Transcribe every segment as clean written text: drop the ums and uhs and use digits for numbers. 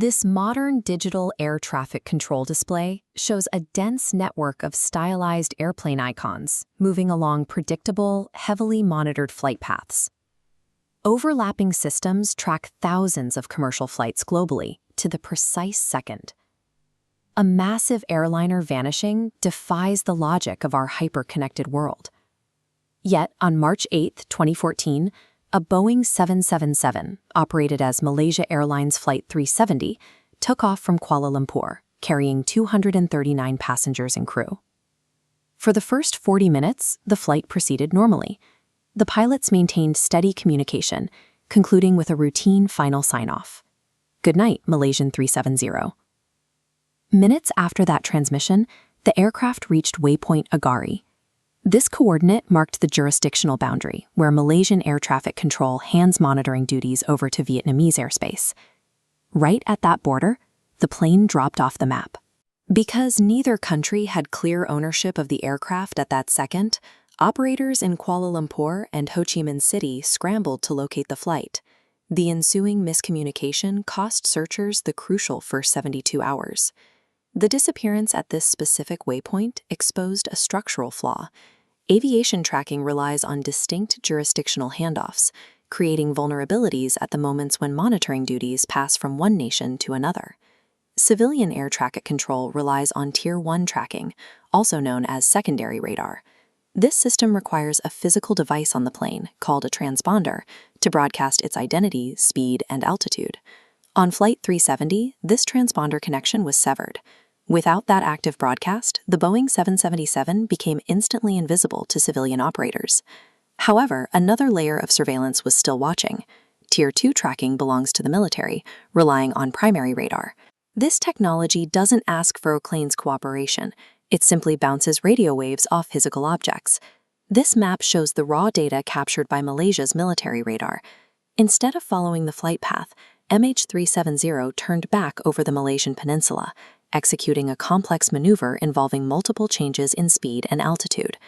This modern digital air traffic control display shows a dense network of stylized airplane icons moving along predictable, heavily monitored flight paths. Overlapping systems track thousands of commercial flights globally to the precise second. A massive airliner vanishing defies the logic of our hyper-connected world. Yet, on March 8, 2014, a Boeing 777, operated as Malaysia Airlines Flight 370, took off from Kuala Lumpur, carrying 239 passengers and crew. For the first 40 minutes, the flight proceeded normally. The pilots maintained steady communication, concluding with a routine final sign-off. Goodnight, Malaysian 370. Minutes after that transmission, the aircraft reached waypoint Agari. This coordinate marked the jurisdictional boundary, where Malaysian air traffic control hands monitoring duties over to Vietnamese airspace. Right at that border, the plane dropped off the map. Because neither country had clear ownership of the aircraft at that second, operators in Kuala Lumpur and Ho Chi Minh City scrambled to locate the flight. The ensuing miscommunication cost searchers the crucial first 72 hours. The disappearance at this specific waypoint exposed a structural flaw. Aviation tracking relies on distinct jurisdictional handoffs, creating vulnerabilities at the moments when monitoring duties pass from one nation to another. Civilian air traffic control relies on Tier 1 tracking, also known as secondary radar. This system requires a physical device on the plane, called a transponder, to broadcast its identity, speed, and altitude. On Flight 370, this transponder connection was severed. Without that active broadcast, the Boeing 777 became instantly invisible to civilian operators. However, another layer of surveillance was still watching. Tier 2 tracking belongs to the military, relying on primary radar. This technology doesn't ask for a plane's cooperation. It simply bounces radio waves off physical objects. This map shows the raw data captured by Malaysia's military radar. Instead of following the flight path, MH370 turned back over the Malaysian Peninsula, executing a complex maneuver involving multiple changes in speed and altitude.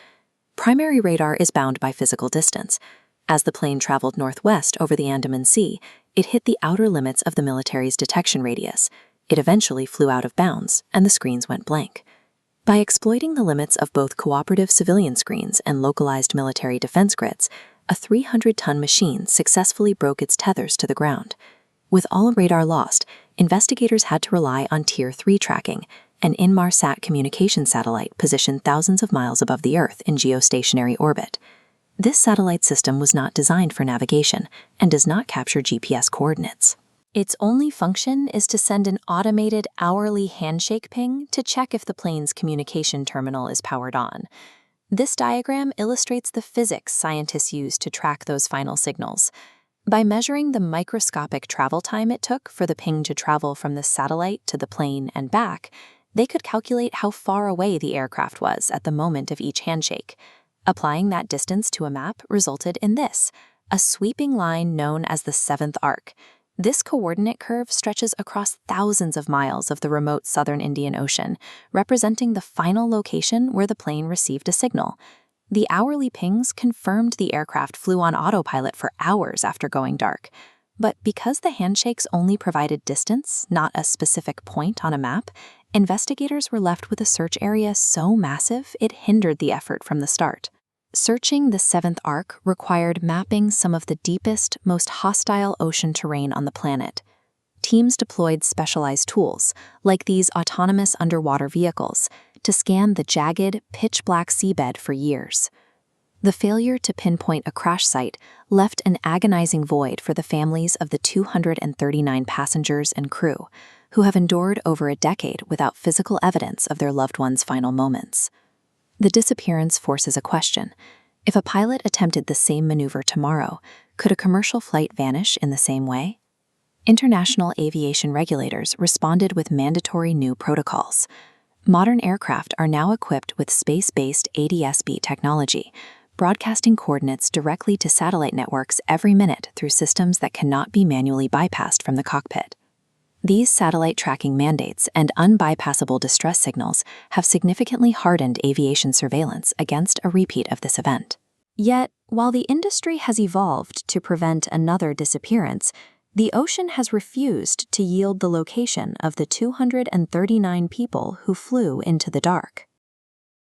Primary radar is bound by physical distance. As the plane traveled northwest over the Andaman Sea, it hit the outer limits of the military's detection radius. It eventually flew out of bounds, and the screens went blank. By exploiting the limits of both cooperative civilian screens and localized military defense grids, a 300-ton machine successfully broke its tethers to the ground. With all radar lost, investigators had to rely on Tier 3 tracking, an Inmarsat communication satellite positioned thousands of miles above the Earth in geostationary orbit. This satellite system was not designed for navigation and does not capture GPS coordinates. Its only function is to send an automated hourly handshake ping to check if the plane's communication terminal is powered on. This diagram illustrates the physics scientists use to track those final signals. By measuring the microscopic travel time it took for the ping to travel from the satellite to the plane and back, they could calculate how far away the aircraft was at the moment of each handshake. Applying that distance to a map resulted in this, a sweeping line known as the seventh arc. This coordinate curve stretches across thousands of miles of the remote southern Indian Ocean, representing the final location where the plane received a signal. The hourly pings confirmed the aircraft flew on autopilot for hours after going dark. But because the handshakes only provided distance, not a specific point on a map, investigators were left with a search area so massive it hindered the effort from the start. Searching the seventh arc required mapping some of the deepest, most hostile ocean terrain on the planet. Teams deployed specialized tools, like these autonomous underwater vehicles, to scan the jagged, pitch-black seabed for years. The failure to pinpoint a crash site left an agonizing void for the families of the 239 passengers and crew, who have endured over a decade without physical evidence of their loved ones' final moments. The disappearance forces a question. If a pilot attempted the same maneuver tomorrow, could a commercial flight vanish in the same way? International aviation regulators responded with mandatory new protocols. Modern aircraft are now equipped with space-based ADS-B technology, broadcasting coordinates directly to satellite networks every minute through systems that cannot be manually bypassed from the cockpit. These satellite tracking mandates and unbypassable distress signals have significantly hardened aviation surveillance against a repeat of this event. Yet, while the industry has evolved to prevent another disappearance, The ocean has refused to yield the location of the 239 people who flew into the dark.